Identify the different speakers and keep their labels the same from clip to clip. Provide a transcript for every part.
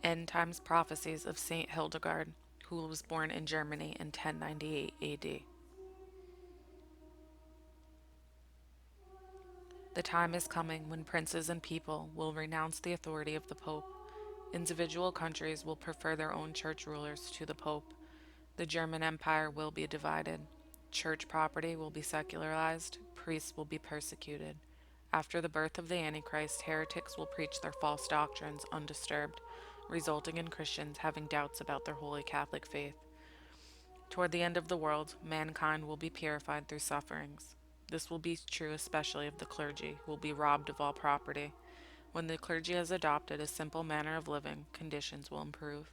Speaker 1: End Times Prophecies of Saint Hildegard, who was born in Germany in 1098 AD. The time is coming when princes and people will renounce the authority of the Pope. Individual countries will prefer their own church rulers to the Pope. The German Empire will be divided. Church property will be secularized. Priests will be persecuted. After the birth of the Antichrist, heretics will preach their false doctrines undisturbed, resulting in Christians having doubts about their holy Catholic faith. Toward the end of the world, mankind will be purified through sufferings. This will be true especially of the clergy, who will be robbed of all property. When the clergy has adopted a simple manner of living, conditions will improve.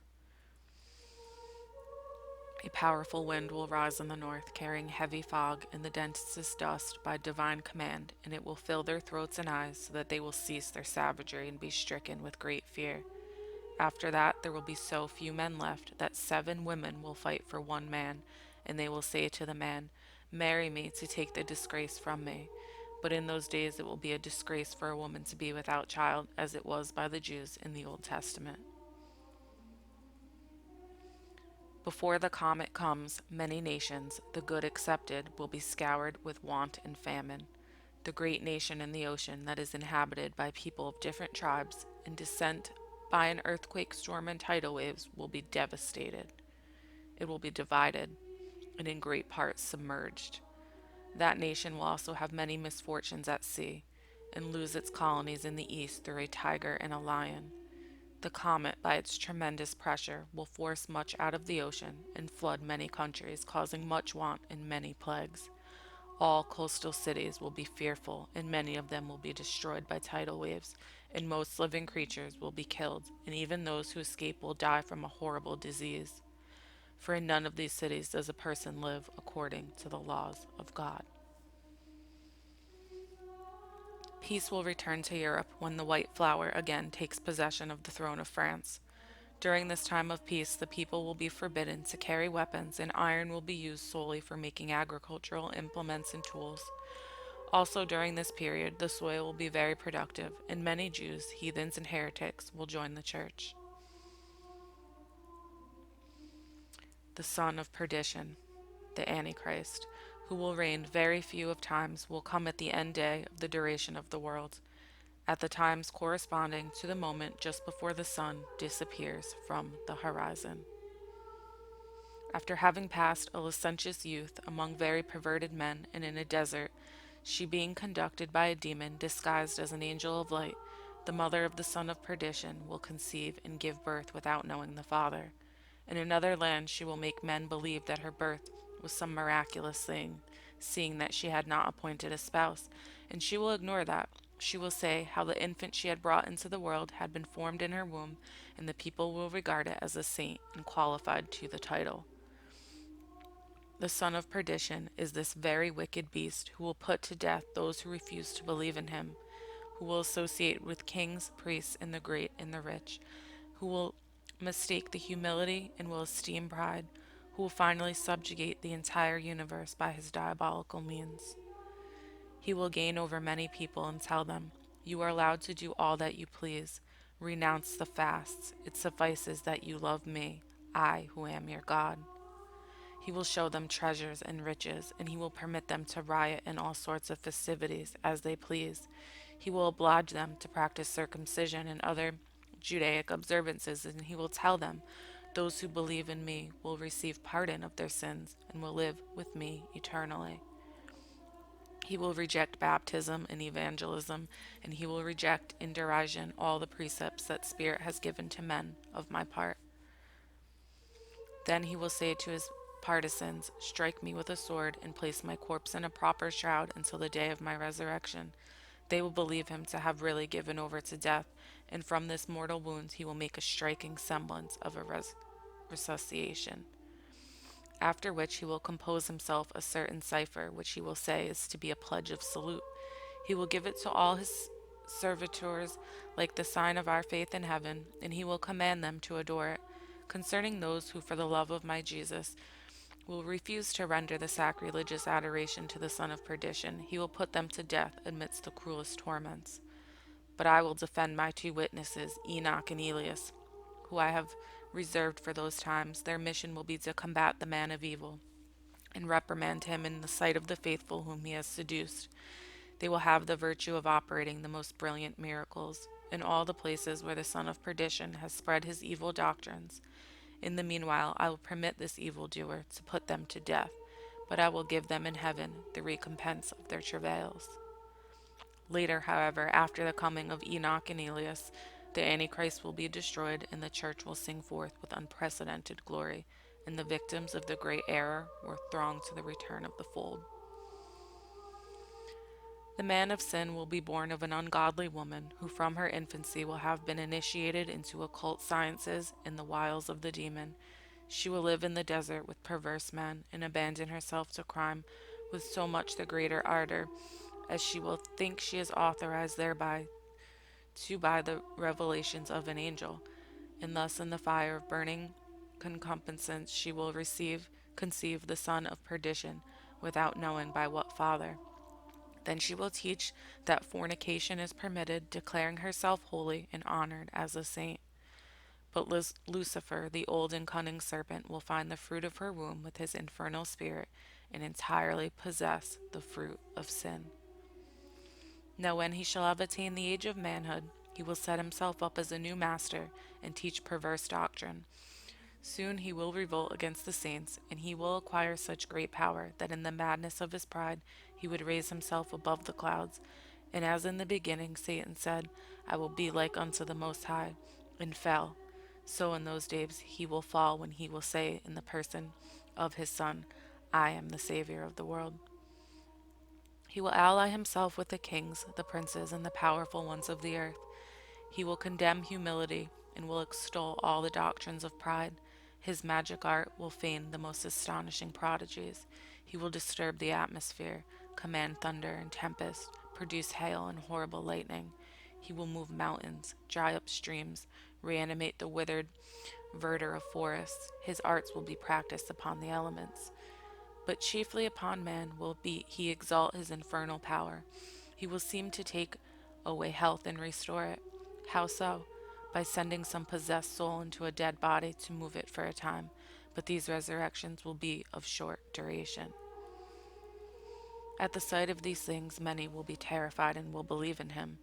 Speaker 1: A powerful wind will rise in the north, carrying heavy fog and the densest dust by divine command, and it will fill their throats and eyes so that they will cease their savagery and be stricken with great fear. After that, there will be so few men left that 7 women will fight for 1 man, and they will say to the man, "Marry me to take the disgrace from me." But in those days it will be a disgrace for a woman to be without child, as it was by the Jews in the Old Testament. Before the comet comes, many nations, the good excepted, will be scoured with want and famine. The great nation in the ocean that is inhabited by people of different tribes and descent by an earthquake, storm, and tidal waves will be devastated. It will be divided and in great part submerged. That nation will also have many misfortunes at sea and lose its colonies in the east through a tiger and a lion. The comet, by its tremendous pressure, will force much out of the ocean and flood many countries, causing much want and many plagues. All coastal cities will be fearful, and many of them will be destroyed by tidal waves, and most living creatures will be killed, and even those who escape will die from a horrible disease. For in none of these cities does a person live according to the laws of God. Peace will return to Europe when the white flower again takes possession of the throne of France. During this time of peace, the people will be forbidden to carry weapons, and iron will be used solely for making agricultural implements and tools. Also, during this period, the soil will be very productive, and many Jews, heathens, and heretics will join the church. The son of perdition, the Antichrist, who will reign very few of times, will come at the end day of the duration of the world, at the times corresponding to the moment just before the sun disappears from the horizon. After having passed a licentious youth among very perverted men and in a desert, she being conducted by a demon disguised as an angel of light, the mother of the son of perdition will conceive and give birth without knowing the father. In another land she will make men believe that her birth was some miraculous thing, seeing that she had not appointed a spouse, and she will ignore that. She will say how the infant she had brought into the world had been formed in her womb, and the people will regard it as a saint and qualified to the title. The son of perdition is this very wicked beast who will put to death those who refuse to believe in him, who will associate with kings, priests, and the great and the rich, who will mistake the humility and will esteem pride, who will finally subjugate the entire universe by his diabolical means. He will gain over many people and tell them, "You are allowed to do all that you please. Renounce the fasts. It suffices that you love me, I who am your God." He will show them treasures and riches, and he will permit them to riot in all sorts of festivities as they please. He will oblige them to practice circumcision and other Judaic observances, and he will tell them, "Those who believe in me will receive pardon of their sins and will live with me eternally." He will reject baptism and evangelism, and he will reject in derision all the precepts that Spirit has given to men of my part. Then he will say to his partisans, "Strike me with a sword and place my corpse in a proper shroud until the day of my resurrection." They will believe him to have really given over to death, and from this mortal wound he will make a striking semblance of a resuscitation. After which he will compose himself a certain cipher, which he will say is to be a pledge of salute. He will give it to all his servitors like the sign of our faith in heaven, and he will command them to adore it. Concerning those who, for the love of my Jesus, will refuse to render the sacrilegious adoration to the son of perdition, he will put them to death amidst the cruelest torments. But I will defend my 2 witnesses, Enoch and Elias, who I have reserved for those times. Their mission will be to combat the man of evil and reprimand him in the sight of the faithful whom he has seduced. They will have the virtue of operating the most brilliant miracles in all the places where the son of perdition has spread his evil doctrines. In the meanwhile, I will permit this evildoer to put them to death, but I will give them in heaven the recompense of their travails. Later, however, after the coming of Enoch and Elias, the Antichrist will be destroyed, and the church will sing forth with unprecedented glory, and the victims of the great error will throng to the return of the fold. The man of sin will be born of an ungodly woman, who from her infancy will have been initiated into occult sciences and the wiles of the demon. She will live in the desert with perverse men, and abandon herself to crime with so much the greater ardor, as she will think she is authorized thereby to by the revelations of an angel, and thus in the fire of burning concupiscence she will conceive the son of perdition, without knowing by what father. Then she will teach that fornication is permitted, declaring herself holy and honored as a saint. But Lucifer, the old and cunning serpent, will find the fruit of her womb with his infernal spirit, and entirely possess the fruit of sin. Now when he shall have attained the age of manhood, he will set himself up as a new master, and teach perverse doctrine. Soon he will revolt against the saints, and he will acquire such great power that in the madness of his pride he would raise himself above the clouds. And as in the beginning Satan said, I will be like unto the Most High, and fell, so in those days he will fall when he will say in the person of his Son, I am the Savior of the world. He will ally himself with the kings, the princes, and the powerful ones of the earth. He will condemn humility, and will extol all the doctrines of pride. His magic art will feign the most astonishing prodigies. He will disturb the atmosphere, command thunder and tempest, produce hail and horrible lightning. He will move mountains, dry up streams, reanimate the withered verdure of forests. His arts will be practiced upon the elements. But chiefly upon man will he exalt his infernal power. He will seem to take away health and restore it. How so? By sending some possessed soul into a dead body to move it for a time, but these resurrections will be of short duration. At the sight of these things, many will be terrified and will believe in him,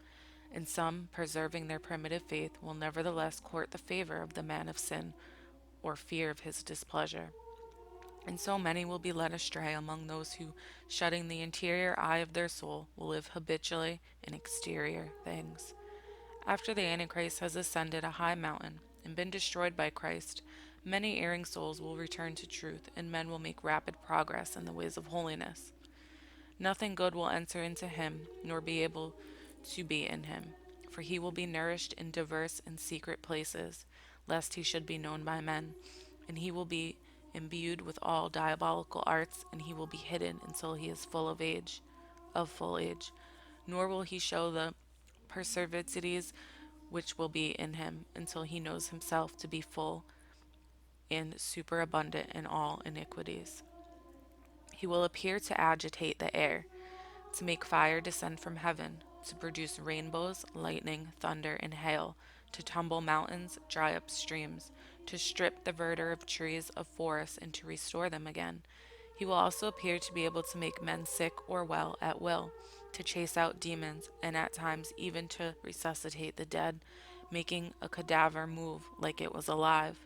Speaker 1: and some, preserving their primitive faith, will nevertheless court the favor of the man of sin or fear of his displeasure. And so many will be led astray among those who, shutting the interior eye of their soul, will live habitually in exterior things. After the Antichrist has ascended a high mountain and been destroyed by Christ, many erring souls will return to truth, and men will make rapid progress in the ways of holiness. Nothing good will enter into him, nor be able to be in him, for he will be nourished in diverse and secret places, lest he should be known by men, and he will be imbued with all diabolical arts, and he will be hidden until he is full age, nor will he show the perversities which will be in him, until he knows himself to be full and superabundant in all iniquities. He will appear to agitate the air, to make fire descend from heaven, to produce rainbows, lightning, thunder, and hail, to tumble mountains, dry up streams, to strip the verdure of trees of forests, and to restore them again. He will also appear to be able to make men sick or well at will, to chase out demons, and at times even to resuscitate the dead, making a cadaver move like it was alive.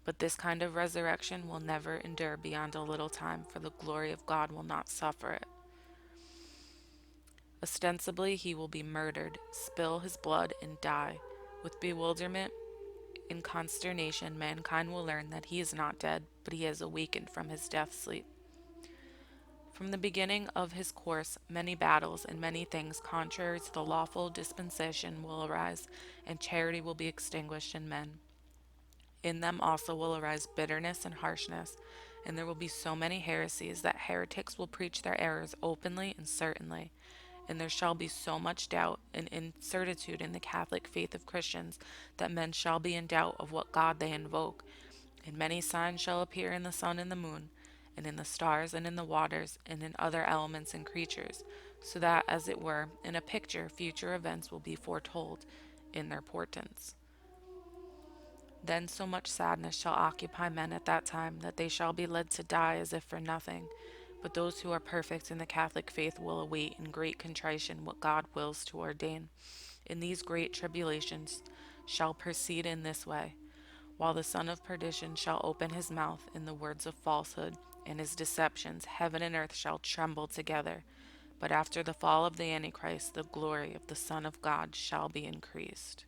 Speaker 1: But this kind of resurrection will never endure beyond a little time, for the glory of God will not suffer it. Ostensibly he will be murdered, spill his blood, and die. With bewilderment and consternation, mankind will learn that he is not dead, but he has awakened from his death sleep. From the beginning of his course, many battles and many things contrary to the lawful dispensation will arise, and charity will be extinguished in men. In them also will arise bitterness and harshness, and there will be so many heresies that heretics will preach their errors openly and certainly. And there shall be so much doubt and incertitude in the Catholic faith of Christians that men shall be in doubt of what God they invoke. And many signs shall appear in the sun and the moon, and in the stars and in the waters, and in other elements and creatures, so that, as it were, in a picture, future events will be foretold in their portents. Then so much sadness shall occupy men at that time that they shall be led to die as if for nothing. But those who are perfect in the Catholic faith will await in great contrition what God wills to ordain. And these great tribulations shall proceed in this way, while the son of perdition shall open his mouth in the words of falsehood, and his deceptions, heaven and earth shall tremble together. But after the fall of the Antichrist, the glory of the Son of God shall be increased.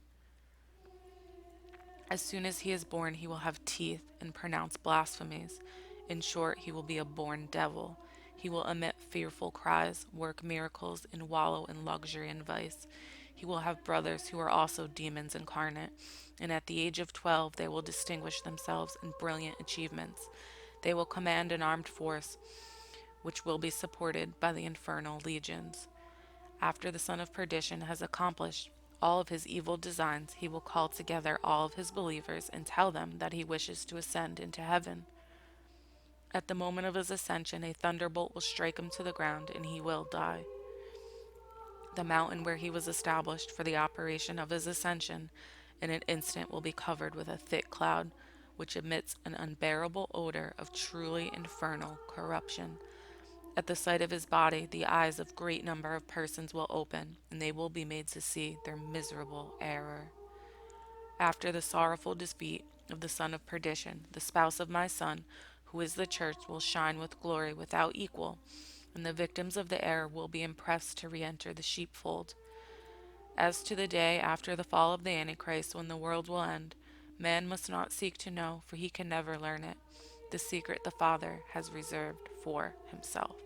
Speaker 1: As soon as he is born, he will have teeth and pronounce blasphemies. In short, he will be a born devil. He will emit fearful cries, work miracles, and wallow in luxury and vice. He will have brothers who are also demons incarnate, and at the age of 12 they will distinguish themselves in brilliant achievements. They will command an armed force, which will be supported by the infernal legions. After the son of perdition has accomplished all of his evil designs, he will call together all of his believers and tell them that he wishes to ascend into heaven. At the moment of his ascension, a thunderbolt will strike him to the ground, and he will die. The mountain where he was established for the operation of his ascension in an instant will be covered with a thick cloud, which emits an unbearable odor of truly infernal corruption. At the sight of his body, the eyes of great number of persons will open, and they will be made to see their miserable error. After the sorrowful defeat of the son of perdition, the spouse of my Son, who is the church, will shine with glory without equal, and the victims of the error will be impressed to re-enter the sheepfold. As to the day after the fall of the Antichrist, when the world will end, man must not seek to know, for he can never learn it. The secret the Father has reserved for himself.